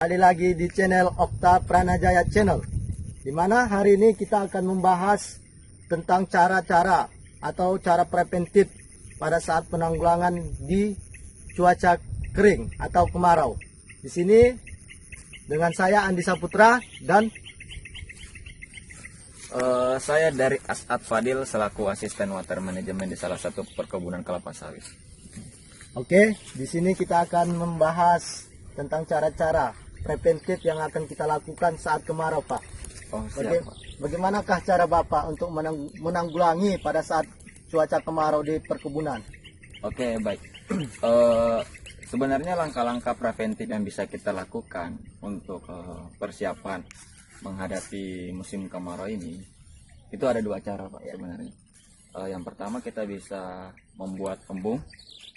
Kembali lagi di channel Okta Pranajaya Channel, di mana hari ini kita akan membahas tentang cara-cara atau cara preventif pada saat penanggulangan di cuaca kering atau kemarau. Di sini dengan saya Andi Saputra dan saya dari As'ad Fadil selaku asisten water management di salah satu perkebunan kelapa sawit. Oke, di sini kita akan membahas tentang cara-cara preventif yang akan kita lakukan saat kemarau, Pak. Oh, siap, Pak. Bagaimanakah cara Bapak untuk menanggulangi pada saat cuaca kemarau di perkebunan? Oke, baik. Sebenarnya langkah-langkah preventif yang bisa kita lakukan untuk persiapan menghadapi musim kemarau ini, itu ada dua cara, Pak, sebenarnya. Yang pertama, kita bisa membuat embung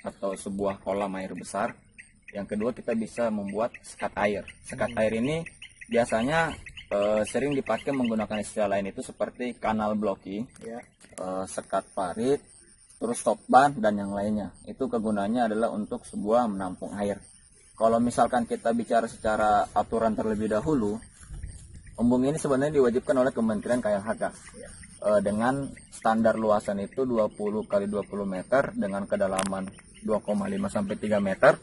atau sebuah kolam air besar. Yang kedua, kita bisa membuat sekat air. Sekat air ini biasanya sering dipakai menggunakan istilah lain itu seperti kanal blocking, sekat parit, terus stop ban dan yang lainnya. Itu kegunaannya adalah untuk sebuah menampung air. Kalau misalkan kita bicara secara aturan terlebih dahulu, embung ini sebenarnya diwajibkan oleh Kementerian KLHK dengan standar luasan itu 20 x 20 meter dengan kedalaman 2,5 sampai 3 meter.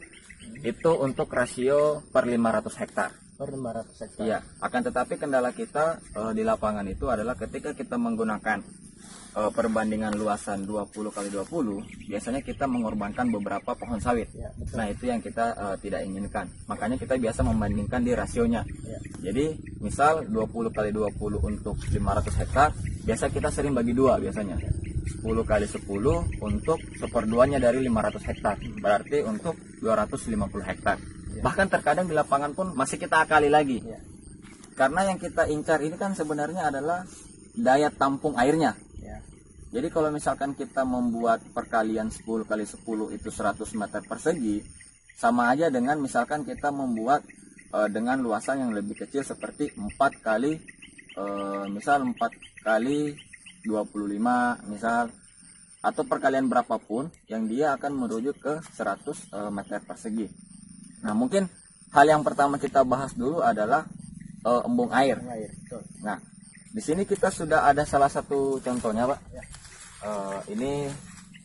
Itu untuk rasio per 500 hektar. Per 500 hektar. Iya, akan tetapi kendala kita di lapangan itu adalah ketika kita menggunakan perbandingan luasan 20 x 20, biasanya kita mengorbankan beberapa pohon sawit. Ya, betul. Nah, itu yang kita tidak inginkan. Makanya kita biasa membandingkan di rasionya. Ya. Jadi, misal 20 x 20 untuk 500 hektar, biasa kita sering bagi dua biasanya. 10 x 10 untuk seperduanya dari 500 hektar. Berarti untuk 250 hektar. Ya. Bahkan terkadang di lapangan pun masih kita akali lagi. Ya. Karena yang kita incar ini kan sebenarnya adalah daya tampung airnya. Ya. Jadi kalau misalkan kita membuat perkalian 10 x 10 itu 100 meter persegi, sama aja dengan misalkan kita membuat dengan luasan yang lebih kecil seperti 4 kali misal 4 kali 25 misal, atau perkalian berapapun yang dia akan merujuk ke 100 meter persegi. Nah, mungkin hal yang pertama kita bahas dulu adalah embung air. Betul. Nah, di sini kita sudah ada salah satu contohnya, Pak. Ya. Ini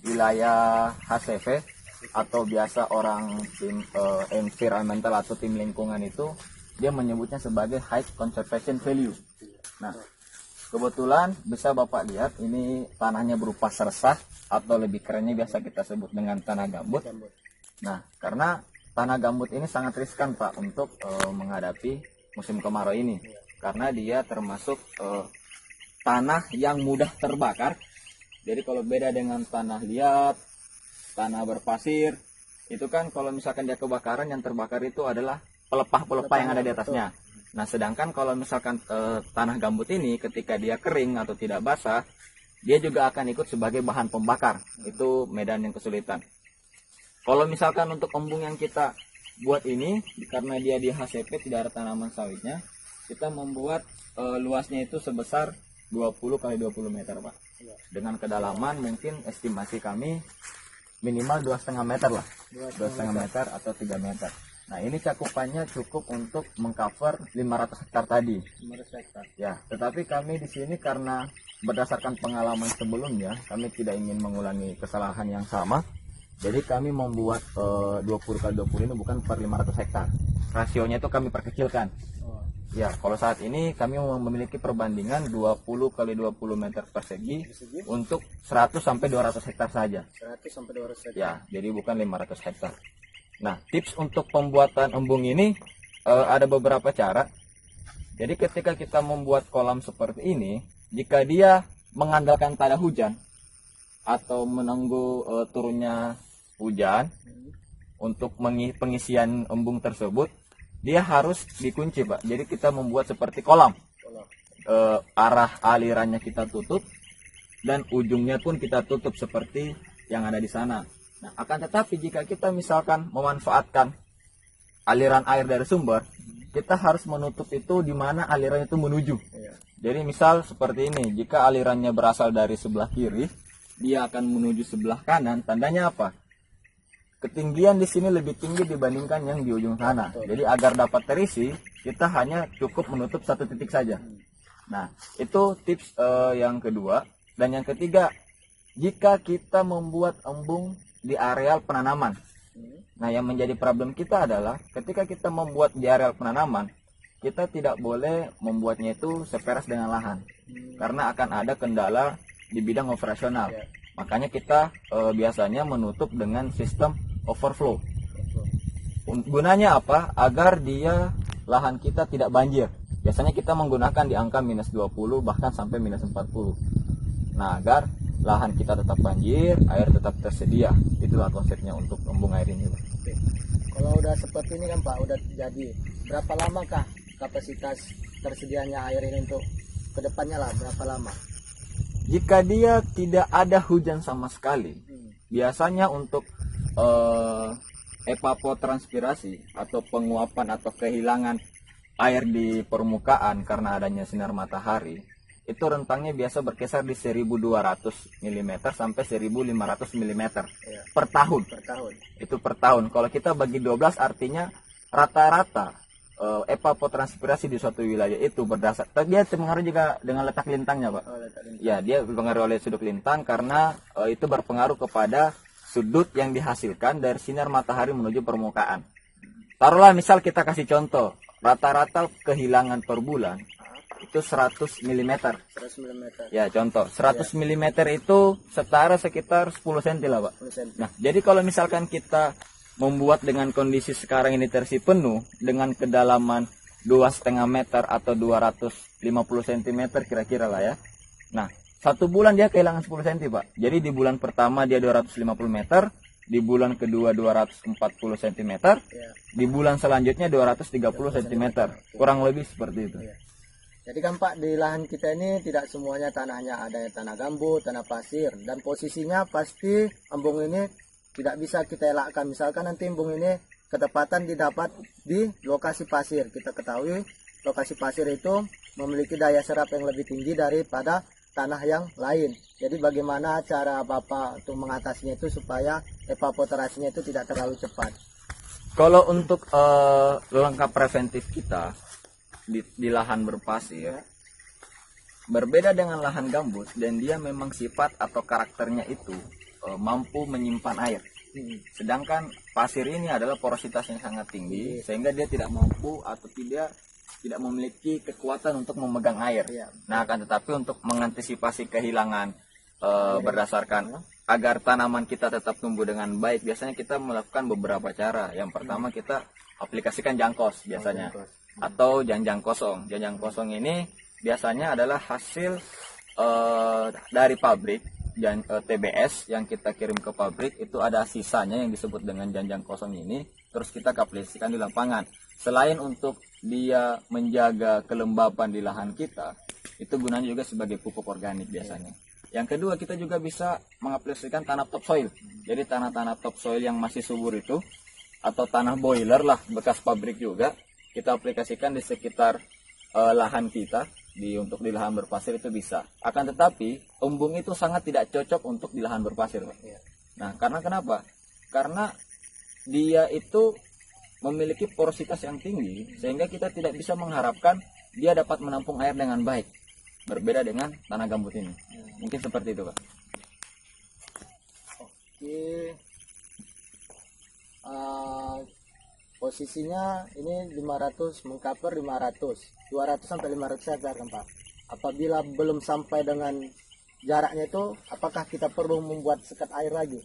wilayah HCV atau biasa orang tim environmental atau tim lingkungan itu dia menyebutnya sebagai high conservation value. Nah, kebetulan bisa Bapak lihat ini tanahnya berupa sersah atau lebih kerennya biasa kita sebut dengan tanah gambut. Nah, karena tanah gambut ini sangat riskan, Pak, untuk menghadapi musim kemarau ini. Karena dia termasuk tanah yang mudah terbakar. Jadi kalau beda dengan tanah liat, tanah berpasir, itu kan kalau misalkan dia kebakaran yang terbakar itu adalah pelepah-pelepah yang ada di atasnya. Nah, sedangkan kalau misalkan tanah gambut ini ketika dia kering atau tidak basah, dia juga akan ikut sebagai bahan pembakar. Itu medan yang kesulitan. Kalau misalkan untuk embung yang kita buat ini, karena dia di HCP tidak ada tanaman sawitnya, kita membuat luasnya itu sebesar 20 x 20 meter, Pak. Dengan kedalaman mungkin estimasi kami minimal 2,5 meter lah. 2,5 meter atau 3 meter. Nah, ini cakupannya cukup untuk mengcover 500 hektar tadi. 500 hektar. Ya, tetapi kami di sini karena berdasarkan pengalaman sebelumnya, kami tidak ingin mengulangi kesalahan yang sama. Jadi kami membuat 20 x 20 ini bukan per 500 hektar. Rasionya itu kami perkecilkan. Ya, kalau saat ini kami memiliki perbandingan 20 x 20 meter persegi untuk 100 sampai 200 hektar saja. 100 sampai 200 hektar. Ya, jadi bukan 500 hektar. Nah, tips untuk pembuatan embung ini ada beberapa cara. Jadi ketika kita membuat kolam seperti ini, jika dia mengandalkan tada hujan atau menunggu turunnya hujan untuk pengisian embung tersebut, dia harus dikunci, Pak. Jadi kita membuat seperti kolam. Arah alirannya kita tutup dan ujungnya pun kita tutup seperti yang ada di sana. Nah, akan tetapi jika kita misalkan memanfaatkan aliran air dari sumber, kita harus menutup itu di mana aliran itu menuju. Jadi misal seperti ini, jika alirannya berasal dari sebelah kiri, dia akan menuju sebelah kanan. Tandanya apa? ketinggian di sini lebih tinggi dibandingkan yang di ujung sana. Jadi agar dapat terisi, kita hanya cukup menutup satu titik saja. Nah, itu tips yang kedua. Dan yang ketiga, jika kita membuat embung di areal penanaman. Nah, yang menjadi problem kita adalah ketika kita membuat di areal penanaman, kita tidak boleh membuatnya itu seperas dengan lahan. Karena akan ada kendala di bidang operasional. Makanya kita biasanya menutup dengan sistem overflow. Gunanya apa? Agar dia lahan kita tidak banjir. Biasanya kita menggunakan di angka -20 bahkan sampai -40. Nah, agar lahan kita tetap banjir, air tetap tersedia. Itulah konsepnya untuk embung air ini, Pak. Kalau udah seperti ini kan Pak, udah jadi, berapa lamakah kapasitas tersedianya air ini untuk kedepannya lah, berapa lama? Jika dia tidak ada hujan sama sekali, biasanya untuk evapotranspirasi atau penguapan atau kehilangan air di permukaan karena adanya sinar matahari, itu rentangnya biasa berkisar di 1200 mm sampai 1500 mm per tahun. Itu per tahun. Kalau kita bagi 12 artinya rata-rata evapotranspirasi di suatu wilayah itu berdasar, dia terpengaruh juga dengan letak lintangnya, Pak. Ya, dia berpengaruh oleh sudut lintang karena itu berpengaruh kepada sudut yang dihasilkan dari sinar matahari menuju permukaan. Taruhlah misal kita kasih contoh, rata-rata kehilangan per bulan itu 100 mm. 100 mm. Ya, contoh 100 mm itu setara sekitar 10 cm lah, Pak. 10 cm. Nah, jadi kalau misalkan kita membuat dengan kondisi sekarang ini terisi penuh dengan kedalaman 2,5 meter atau 250 cm kira-kira lah ya. Nah, satu bulan dia kehilangan 10 cm, Pak. Jadi di bulan pertama dia 250 meter, di bulan kedua 240 cm, di bulan selanjutnya 230 cm. Kurang lebih seperti itu. Jadi kan Pak, di lahan kita ini tidak semuanya tanahnya ada tanah gambut, tanah pasir, dan posisinya pasti embung ini tidak bisa kita elakkan. Misalkan nanti embung ini ketepatan didapat di lokasi pasir. Kita ketahui lokasi pasir itu memiliki daya serap yang lebih tinggi daripada tanah yang lain. Jadi bagaimana cara Bapak untuk mengatasinya itu supaya evaporasinya itu tidak terlalu cepat? Kalau untuk langkah preventif kita di lahan berpasir, berbeda dengan lahan gambut, dan dia memang sifat atau karakternya itu mampu menyimpan air. Sedangkan pasir ini adalah porositasnya sangat tinggi, sehingga dia tidak mampu atau tidak memiliki kekuatan untuk memegang air. Nah, akan tetapi untuk mengantisipasi kehilangan berdasarkan agar tanaman kita tetap tumbuh dengan baik, biasanya kita melakukan beberapa cara. Yang pertama, kita aplikasikan jangkos biasanya, atau janjang kosong. Janjang kosong ini biasanya adalah hasil dari pabrik. TBS yang kita kirim ke pabrik, itu ada sisanya yang disebut dengan janjang kosong ini, terus kita aplikasikan di lapangan. Selain untuk dia menjaga kelembapan di lahan kita, itu gunanya juga sebagai pupuk organik biasanya. Yang kedua, kita juga bisa mengaplikasikan tanah topsoil. Jadi tanah-tanah topsoil yang masih subur itu, atau tanah boiler lah bekas pabrik juga, kita aplikasikan di sekitar lahan kita. Untuk di lahan berpasir itu bisa. Akan tetapi embung itu sangat tidak cocok untuk di lahan berpasir, Pak. Nah, karena kenapa? Karena dia itu memiliki porositas yang tinggi, sehingga kita tidak bisa mengharapkan dia dapat menampung air dengan baik. Berbeda dengan tanah gambut ini. Mungkin seperti itu, Pak. Oke. Posisinya ini 500, mengcover 500, 200 sampai 500 hektar kan Pak. Apabila belum sampai dengan jaraknya itu, apakah kita perlu membuat sekat air lagi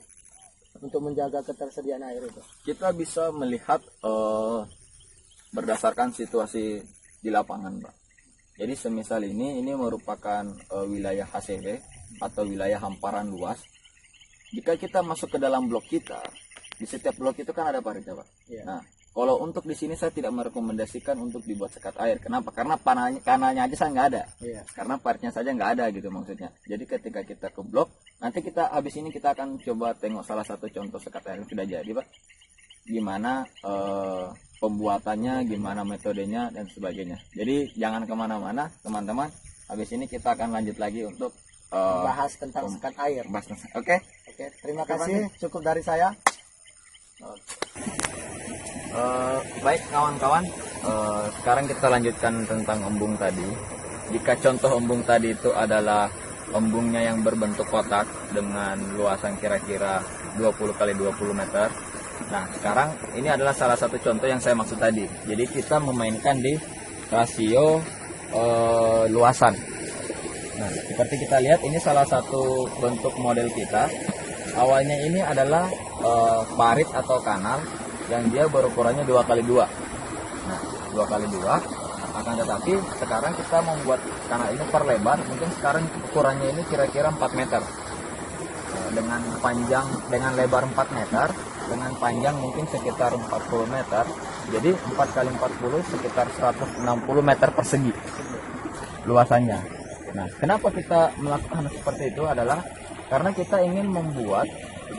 untuk menjaga ketersediaan air itu? Kita bisa melihat berdasarkan situasi di lapangan, Pak. Jadi semisal ini merupakan wilayah HCV atau wilayah hamparan luas. Jika kita masuk ke dalam blok kita, di setiap blok itu kan ada paritnya, Pak. Nah, kalau untuk di sini saya tidak merekomendasikan untuk dibuat sekat air. Kenapa? Karena kanalnya aja saya nggak ada. Karena paritnya saja nggak ada gitu maksudnya. Jadi ketika kita ke blok, nanti kita habis ini kita akan coba tengok salah satu contoh sekat air yang sudah jadi, Pak. Gimana pembuatannya, gimana metodenya dan sebagainya. Jadi jangan kemana-mana, teman-teman. Habis ini kita akan lanjut lagi untuk bahas tentang sekat air. Oke. Terima kasih. Cukup dari saya. Baik kawan-kawan, sekarang kita lanjutkan tentang embung tadi. Jika contoh embung tadi itu adalah embungnya yang berbentuk kotak dengan luasan kira-kira 20 kali 20 meter. Nah, sekarang ini adalah salah satu contoh yang saya maksud tadi. Jadi kita memainkan di rasio luasan. Nah, seperti kita lihat ini salah satu bentuk model kita. Awalnya ini adalah parit atau kanal yang dia berukurannya 2 kali 2. Nah, 2 kali 2. Akan tetapi sekarang kita membuat kanal ini perlebar, mungkin sekarang ukurannya ini kira-kira 4 meter. Dengan panjang, dengan lebar 4 meter, dengan panjang mungkin sekitar 40 meter. Jadi 4 kali 40 sekitar 160 meter persegi luasannya. Nah, kenapa kita melakukan seperti itu adalah karena kita ingin membuat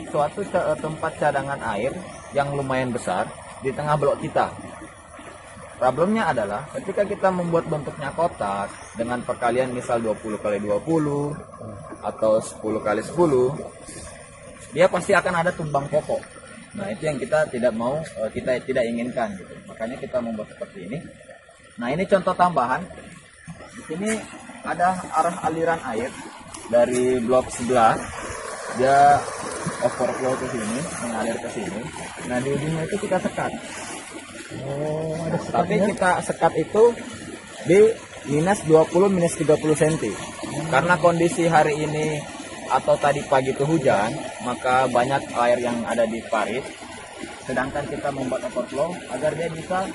suatu tempat cadangan air yang lumayan besar di tengah blok kita. Problemnya adalah ketika kita membuat bentuknya kotak dengan perkalian misal 20 kali 20 atau 10 kali 10, dia pasti akan ada tumbang pokok. Nah, itu yang kita tidak mau, kita tidak inginkan gitu. Makanya kita membuat seperti ini. Nah, ini contoh tambahan. Di sini ada arah aliran air dari blok sebelah. Dia overflow ke sini, mengalir ke sini. Nah, di ujungnya itu kita sekat. Oh, ada Tapi sekatnya. kita sekat itu di minus 20 minus 30 cm. Karena kondisi hari ini atau tadi pagi itu hujan, maka banyak air yang ada di parit. Sedangkan kita membuat overflow agar dia bisa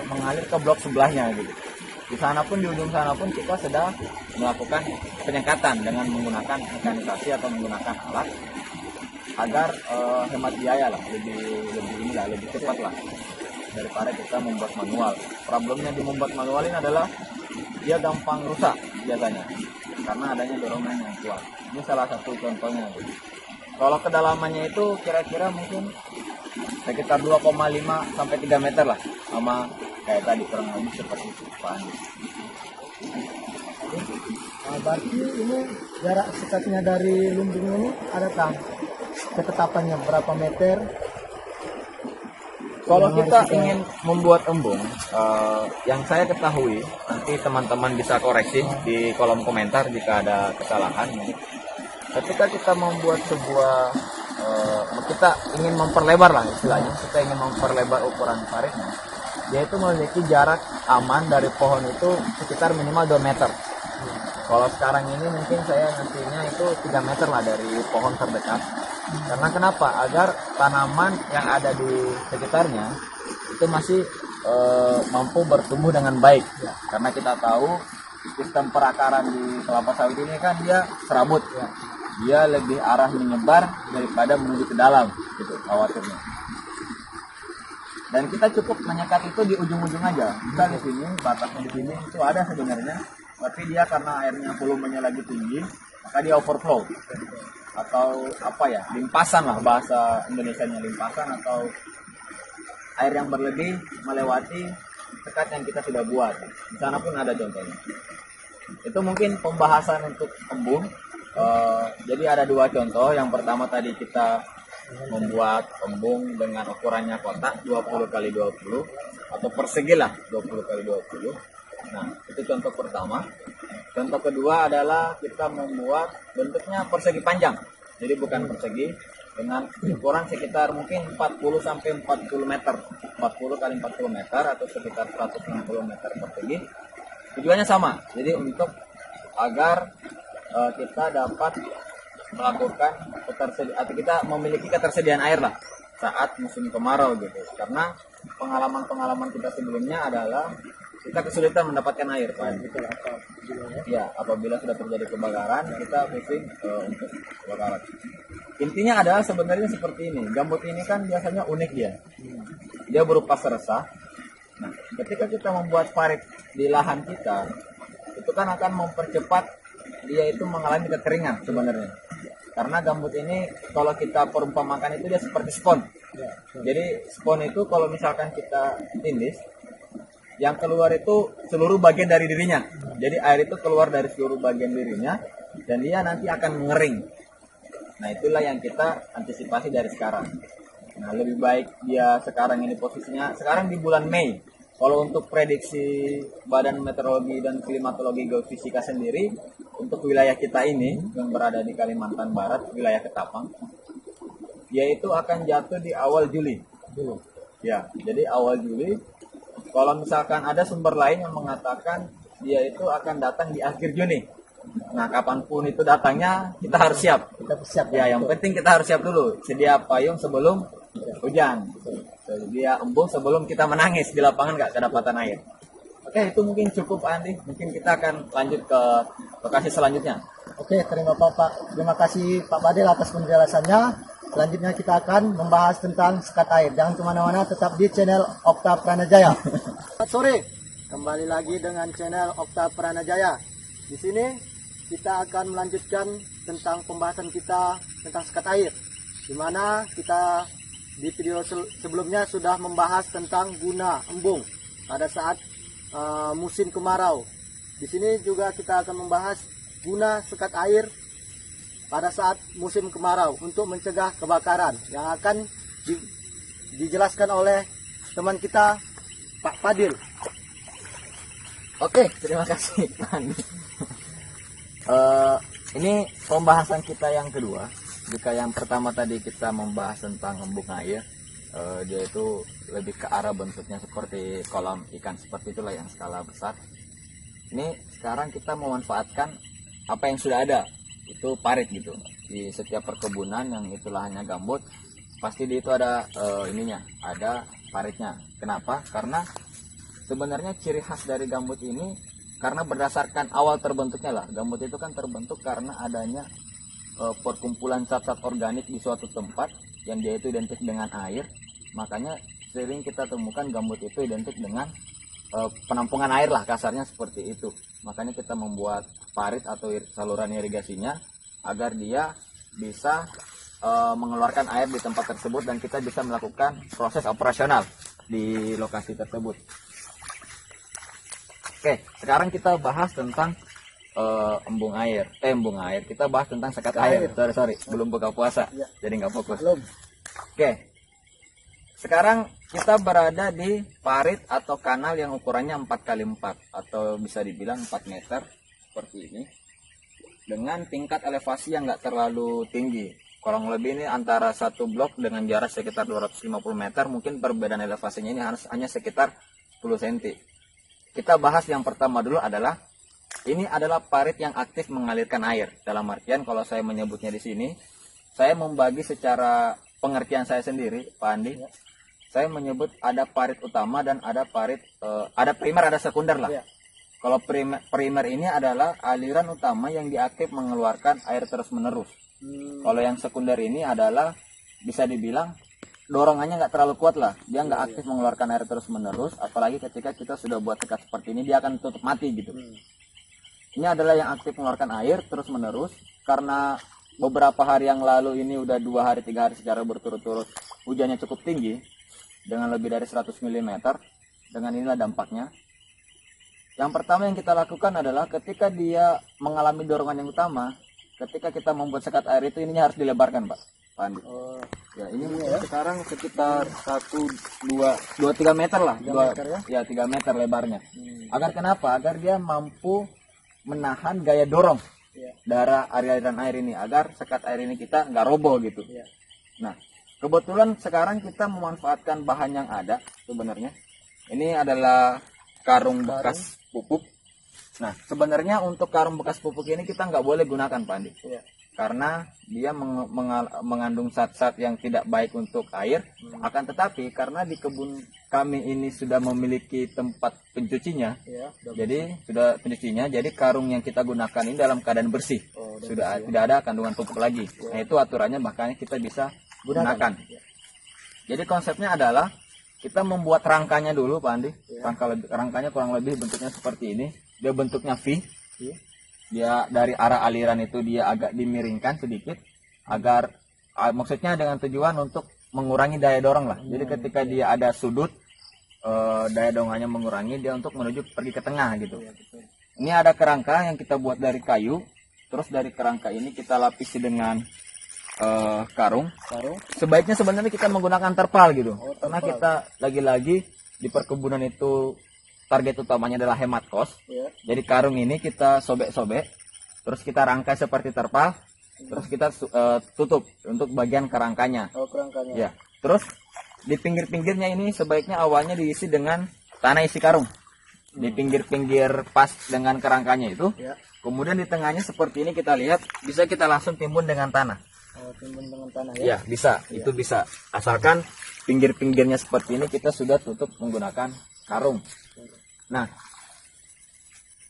mengalir ke blok sebelahnya gitu. Di sana pun, di ujung sana pun kita sudah melakukan penyekatan dengan menggunakan mekanisasi atau menggunakan alat agar hemat biaya lah, lebih cepat lah daripada kita membuat manual. Problemnya di membuat manual ini adalah dia gampang rusak biasanya karena adanya dorongan yang kuat. Ini salah satu contohnya. Kalau kedalamannya itu kira-kira mungkin sekitar 2,5 sampai 3 meter lah, sama kayak tadi kurang lebih seperti itu. Nah, berarti ini jarak sekatnya dari lumbung ini ada ketetapannya berapa meter? Kalau Yang kita harus kita- ingin membuat embung, yang saya ketahui, nanti teman-teman bisa koreksi di kolom komentar jika ada kesalahan. Ketika kita membuat sebuah, kita ingin memperlebar lah istilahnya, kita ingin memperlebar ukuran paritnya, dia itu memiliki jarak aman dari pohon itu sekitar minimal 2 meter. Kalau sekarang ini mungkin saya nantinya itu 3 meter lah dari pohon terdekat. Karena kenapa? Agar tanaman yang ada di sekitarnya itu masih mampu bertumbuh dengan baik. Karena kita tahu sistem perakaran di kelapa sawit ini kan dia serabut. Dia lebih arah menyebar daripada menuju ke dalam, gitu khawatirnya. Dan kita cukup menyekat itu di ujung-ujung aja. Kita di sini, batasnya di sini itu ada sebenarnya. Tapi dia karena airnya volumenya lagi tinggi, maka dia overflow. Atau apa ya, limpasan lah bahasa Indonesianya, limpasan atau air yang berlebih melewati sekat yang kita sudah buat. Di sana pun ada contohnya. Itu mungkin pembahasan untuk embung. Jadi ada 2 contoh. Yang pertama tadi kita membuat embung dengan ukurannya kotak 20 kali 20 atau persegi lah 20 kali 20. Nah, itu contoh pertama. Contoh kedua adalah kita membuat bentuknya persegi panjang. Jadi bukan persegi, dengan ukuran sekitar mungkin 40 sampai 40 meter. 40 kali 40 meter atau sekitar 160 meter persegi. Tujuannya sama. Jadi untuk agar kita dapat melakukan atau kita memiliki ketersediaan air lah saat musim kemarau gitu. Karena pengalaman kita sebelumnya adalah kita kesulitan mendapatkan air kan. Ya, apabila sudah terjadi kebakaran, kita pusing untuk kebakaran. Intinya adalah sebenarnya seperti ini. Gambut ini kan biasanya unik dia. Dia berupa seresah. Nah, ketika kita membuat parit di lahan kita, itu kan akan mempercepat dia itu mengalami kekeringan sebenarnya. Karena gambut ini kalau kita perumpamakan itu dia seperti spon. Jadi spon itu kalau misalkan kita tindis, yang keluar itu seluruh bagian dari dirinya. Jadi air itu keluar dari seluruh bagian dirinya dan dia nanti akan mengering. Nah, itulah yang kita antisipasi dari sekarang. Nah, lebih baik dia sekarang ini posisinya sekarang di bulan Mei. Kalau untuk prediksi Badan Meteorologi dan Klimatologi Geofisika sendiri untuk wilayah kita ini yang berada di Kalimantan Barat, wilayah Ketapang, yaitu akan jatuh di awal Juli. Ya, jadi awal Juli. Kalau misalkan ada sumber lain yang mengatakan dia itu akan datang di akhir Juni. Nah, kapanpun itu datangnya, kita harus siap. Kita siap. Ya, yang penting kita harus siap dulu. Sedia payung sebelum hujan. Sedia embung sebelum kita menangis di lapangan nggak kedapatan air. Oke, itu mungkin cukup, Andi. Mungkin kita akan lanjut ke lokasi selanjutnya. Oke, terima kasih Pak Badil atas penjelasannya. Selanjutnya kita akan membahas tentang sekat air. Jangan kemana-mana, tetap di channel Okta Pranajaya. Selamat sore, kembali lagi dengan channel Okta Pranajaya. Di sini kita akan melanjutkan tentang pembahasan kita tentang sekat air, di mana kita di video sebelumnya sudah membahas tentang guna embung pada saat musim kemarau. Di sini juga kita akan membahas guna sekat air pada saat musim kemarau untuk mencegah kebakaran yang akan dijelaskan oleh teman kita Pak Fadil. Oke, terima kasih, Andi. Ini pembahasan kita yang kedua. Jika yang pertama tadi kita membahas tentang embung air, dia itu lebih ke arah bentuknya seperti kolam ikan, seperti itulah yang skala besar. Ini sekarang kita memanfaatkan apa yang sudah ada, itu parit gitu. Di setiap perkebunan yang itu lahannya gambut, pasti di itu ada ininya, ada paritnya. Kenapa? Karena sebenarnya ciri khas dari gambut ini karena berdasarkan awal terbentuknya lah. Gambut itu kan terbentuk karena adanya perkumpulan zat-zat organik di suatu tempat yang dia itu identik dengan air. Makanya sering kita temukan gambut itu identik dengan penampungan air lah, kasarnya seperti itu. Makanya kita membuat parit atau saluran irigasinya agar dia bisa mengeluarkan air di tempat tersebut dan kita bisa melakukan proses operasional di lokasi tersebut. Oke, sekarang kita bahas tentang embung air. Kita bahas tentang sekat air. Sorry, belum buka puasa, jadi nggak fokus. Oke, sekarang kita berada di parit atau kanal yang ukurannya 4x4 atau bisa dibilang 4 meter seperti ini, dengan tingkat elevasi yang nggak terlalu tinggi. Kurang lebih ini antara satu blok dengan jarak sekitar 250 meter, mungkin perbedaan elevasinya ini hanya sekitar 10 cm. Kita bahas yang pertama dulu adalah, ini adalah parit yang aktif mengalirkan air. Dalam artian kalau saya menyebutnya di sini, saya membagi secara pengertian saya sendiri, Pak Andi. Saya menyebut ada parit utama dan ada parit, ada primer, ada sekunder lah. Kalau primer ini adalah aliran utama yang diaktif mengeluarkan air terus-menerus. Kalau yang sekunder ini adalah bisa dibilang dorongannya nggak terlalu kuat lah. Dia nggak aktif mengeluarkan air terus-menerus. Apalagi ketika kita sudah buat sekat seperti ini, dia akan tutup mati gitu. Ini adalah yang aktif mengeluarkan air terus-menerus. Karena beberapa hari yang lalu ini udah 2 hari 3 hari secara berturut-turut hujannya cukup tinggi dengan lebih dari 100 mm. Dengan inilah dampaknya. Yang pertama yang kita lakukan adalah ketika dia mengalami dorongan yang utama, ketika kita membuat sekat air itu, ininya harus dilebarkan, Pak Andi. Ya, ini sekarang sekitar 3 meter lah. 3 meter lebarnya. Agar kenapa? Agar dia mampu menahan gaya dorong dari aliran air ini, agar sekat air ini kita nggak roboh gitu. Nah, kebetulan sekarang kita memanfaatkan bahan yang ada sebenarnya. Ini adalah karung bekas pupuk. Nah, sebenarnya untuk karung bekas pupuk ini kita nggak boleh gunakan, Pak Andi. Karena dia mengandung zat-zat yang tidak baik untuk air. Akan tetapi karena di kebun kami ini sudah memiliki tempat pencucinya, jadi karung yang kita gunakan ini dalam keadaan bersih. Sudah tidak ada kandungan pupuk lagi. Nah, itu aturannya, makanya kita bisa gunakan. Jadi konsepnya adalah kita membuat rangkanya dulu, Pak Andi. Rangkanya kurang lebih bentuknya seperti ini. Dia bentuknya V. Dia dari arah aliran itu dia agak dimiringkan sedikit agar maksudnya dengan tujuan untuk mengurangi daya dorong lah. Jadi ketika dia ada sudut, daya dorongannya mengurangi, dia untuk menuju pergi ke tengah gitu. Ini ada kerangka yang kita buat dari kayu. Terus dari kerangka ini kita lapisi dengan karung, Karung. sebaiknya sebenarnya kita menggunakan terpal gitu. Oh, Karena terpal. kita lagi-lagi di perkebunan itu target utamanya adalah hemat kos. Ya. Jadi karung ini kita sobek-sobek, terus kita rangkai seperti terpal, terus kita tutup untuk bagian kerangkanya. Oh, kerangkanya. Ya. Terus di pinggir-pinggirnya ini sebaiknya awalnya diisi dengan tanah isi karung. Di pinggir-pinggir pas dengan kerangkanya itu. Ya. Kemudian di tengahnya seperti ini kita lihat bisa kita langsung timbun dengan tanah. Oh, timbun dengan tanah ya. Ya, bisa. Itu bisa. Asalkan pinggir-pinggirnya seperti ini kita sudah tutup menggunakan karung. Nah,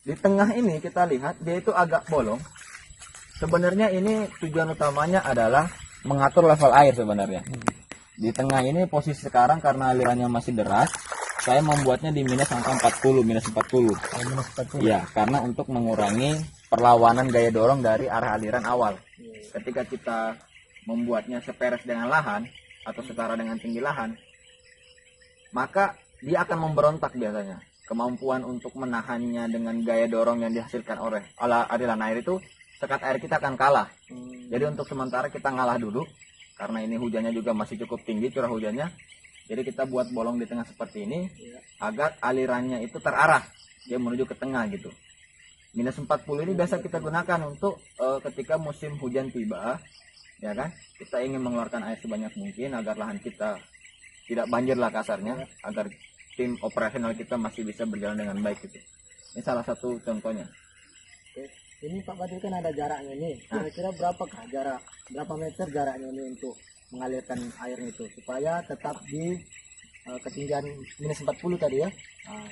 di tengah ini kita lihat dia itu agak bolong. Sebenarnya ini tujuan utamanya adalah mengatur level air sebenarnya. Di tengah ini posisi sekarang karena alirannya masih deras, saya membuatnya di minus angka 40, minus 40. Oh, minus 40. Ya, karena untuk mengurangi perlawanan gaya dorong dari arah aliran awal. Ketika kita membuatnya seperes dengan lahan atau setara dengan tinggi lahan, maka dia akan memberontak biasanya. Kemampuan untuk menahannya dengan gaya dorong yang dihasilkan oleh aliran air itu, sekat air kita akan kalah. Jadi untuk sementara kita ngalah dulu, karena ini hujannya juga masih cukup tinggi curah hujannya. Jadi kita buat bolong di tengah seperti ini, agar alirannya itu terarah, dia menuju ke tengah gitu. Minus 40 ini biasa kita gunakan untuk ketika musim hujan tiba, ya kan? Kita ingin mengeluarkan air sebanyak mungkin agar lahan kita tidak banjir lah kasarnya, agar tim operasional kita masih bisa berjalan dengan baik gitu. Ini salah satu contohnya. Oke. Ini Pak Badri kan ada jaraknya nih. Kira-kira berapa meter jaraknya ini untuk mengalirkan air itu supaya tetap di ketinggian minus 40 tadi ya. Nah,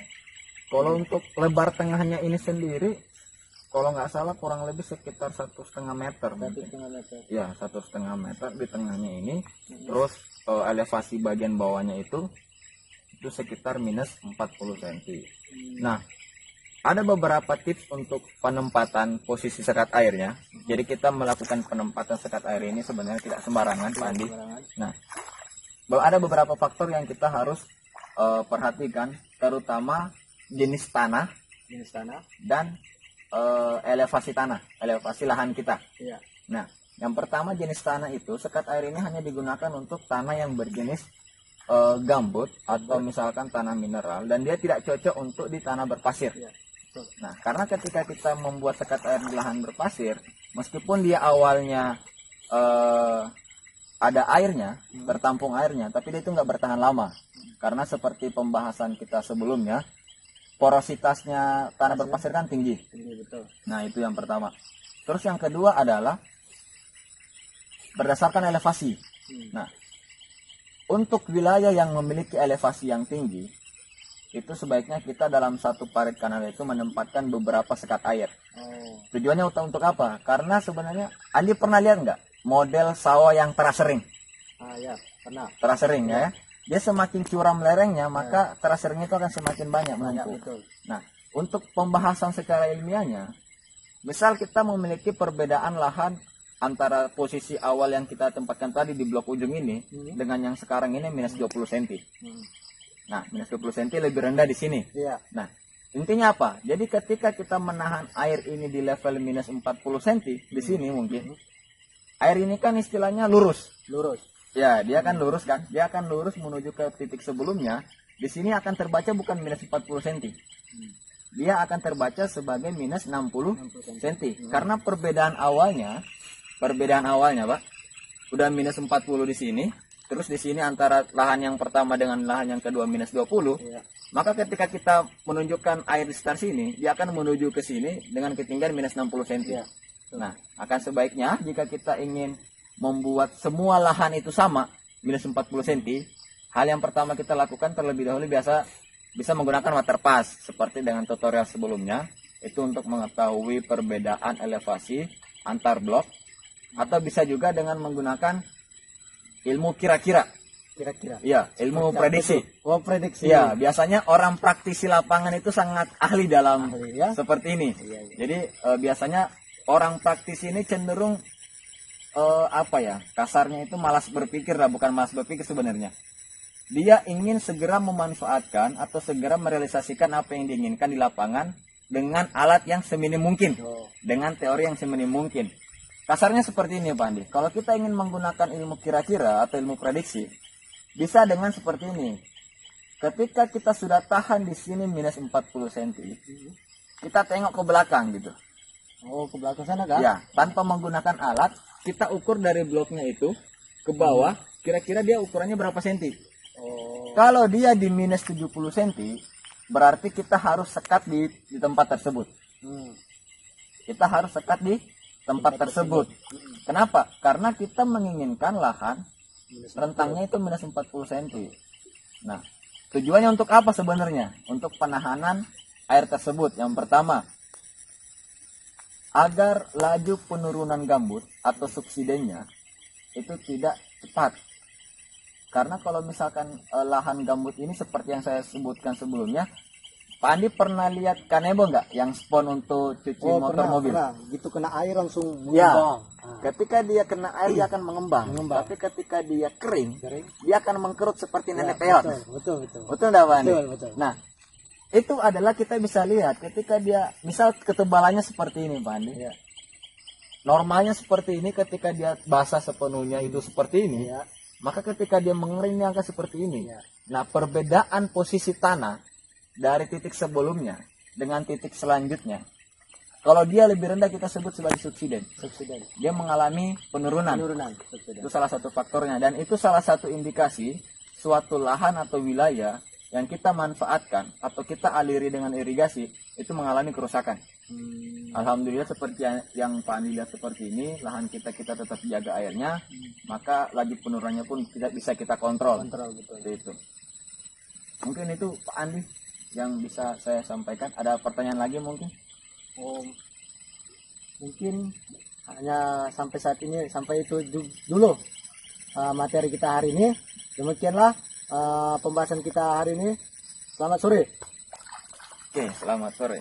kalau untuk lebar tengahnya ini sendiri, kalau nggak salah kurang lebih sekitar 1,5 meter. mungkin. 1,5 meter. Ya, 1,5 meter di tengahnya ini. Terus elevasi bagian bawahnya itu sekitar minus 40 cm. Nah, ada beberapa tips untuk penempatan posisi sekat airnya. Jadi kita melakukan penempatan sekat air ini sebenarnya tidak sembarangan, Pak Andi. Nah, ada beberapa faktor yang kita harus perhatikan, terutama jenis tanah dan elevasi lahan kita. Iya. Nah, yang pertama jenis tanah itu, sekat air ini hanya digunakan untuk tanah yang berjenis gambut atau misalkan tanah mineral, dan dia tidak cocok untuk di tanah berpasir. Iya. Nah, karena ketika kita membuat sekat air di lahan berpasir, meskipun dia awalnya ada airnya, tertampung airnya, tapi dia itu nggak bertahan lama. Karena seperti pembahasan kita sebelumnya, porositasnya tanah berpasir kan tinggi. Betul. Nah, itu yang pertama. Terus yang kedua adalah berdasarkan elevasi. Nah, untuk wilayah yang memiliki elevasi yang tinggi, itu sebaiknya kita dalam satu parit kanal itu menempatkan beberapa sekat air. Tujuannya untuk apa? Karena sebenarnya Andi pernah lihat nggak model sawah yang terasering? Ya, pernah. Terasering ya. Dia semakin curam lerengnya, maka terasering itu akan semakin banyak menumpuk. Betul. Nah, untuk pembahasan secara ilmiahnya, misal kita memiliki perbedaan lahan antara posisi awal yang kita tempatkan tadi di blok ujung ini dengan yang sekarang ini minus 20 cm. Nah, minus 20 cm lebih rendah di sini. Iya. Nah, intinya apa? Jadi ketika kita menahan air ini di level minus 40 cm di sini mungkin, air ini kan istilahnya lurus. Ya, dia akan lurus kan? Dia akan lurus menuju ke titik sebelumnya. Di sini akan terbaca bukan minus 40 cm. Dia akan terbaca sebagai minus 60 cm. Karena perbedaan awalnya, Pak, udah minus 40 di sini, terus di sini antara lahan yang pertama dengan lahan yang kedua minus 20. Maka ketika kita menunjukkan air di sekitar sini, dia akan menuju ke sini dengan ketinggian minus 60 cm. Nah, akan sebaiknya jika kita ingin membuat semua lahan itu sama, minus 40 cm, hal yang pertama kita lakukan terlebih dahulu bisa menggunakan water pass, seperti dengan tutorial sebelumnya, itu untuk mengetahui perbedaan elevasi antar blok, atau bisa juga dengan menggunakan ilmu kira-kira. Ya, ilmu prediksi. Prediksi. Ya, biasanya orang praktisi lapangan itu sangat ahli dalam seperti ini. Jadi biasanya orang praktisi ini cenderung kasarnya itu malas berpikir lah, bukan malas berpikir sebenarnya. Dia ingin segera memanfaatkan atau segera merealisasikan apa yang diinginkan di lapangan dengan alat yang seminim mungkin, dengan teori yang seminim mungkin. Kasarnya seperti ini Pak Andi. Kalau kita ingin menggunakan ilmu kira-kira atau ilmu prediksi, bisa dengan seperti ini. Ketika kita sudah tahan di sini minus 40 cm, kita tengok ke belakang gitu. Oh, ke belakang sana kan? Ya, tanpa menggunakan alat, kita ukur dari bloknya itu ke bawah, kira-kira dia ukurannya berapa senti. Oh. Kalau dia di minus 70 cm, berarti kita harus sekat di tempat tersebut. Hmm. Kita harus sekat di tempat tersebut. Kenapa? Karena kita menginginkan lahan rentangnya itu minus 40 cm. Nah, tujuannya untuk apa sebenarnya? Untuk penahanan air tersebut. Yang pertama, agar laju penurunan gambut atau subsidennya itu tidak cepat. Karena kalau misalkan lahan gambut ini seperti yang saya sebutkan sebelumnya, Pak Andi pernah lihat kanebo nggak yang spon untuk cuci motor mobil? Pernah. Gitu kena air langsung Ya, mengembang. ketika dia kena air dia akan mengembang. Tapi ketika dia kering, dia akan mengkerut seperti nenek peot. Betul. Betul nggak Pak Andi? Betul. Nah, itu adalah kita bisa lihat ketika dia, misal ketebalannya seperti ini Pak Andi. Ya. Normalnya seperti ini, ketika dia basah sepenuhnya itu seperti ini. Ya. Maka ketika dia mengering dia akan seperti ini. Ya. Nah, perbedaan posisi tanah dari titik sebelumnya dengan titik selanjutnya, kalau dia lebih rendah kita sebut sebagai subsiden. Dia mengalami penurunan. Subsiden. Itu salah satu faktornya, dan itu salah satu indikasi suatu lahan atau wilayah yang kita manfaatkan atau kita aliri dengan irigasi itu mengalami kerusakan. Alhamdulillah seperti yang Pak Andi lihat seperti ini, lahan kita tetap jaga airnya, maka laju penurunannya pun bisa kita kontrol. Betul. Itu. Mungkin itu Pak Andi yang bisa saya sampaikan. Ada pertanyaan lagi mungkin? Oh, mungkin hanya sampai itu dulu materi kita hari ini. Demikianlah pembahasan kita hari ini. Selamat sore. Oke, selamat sore.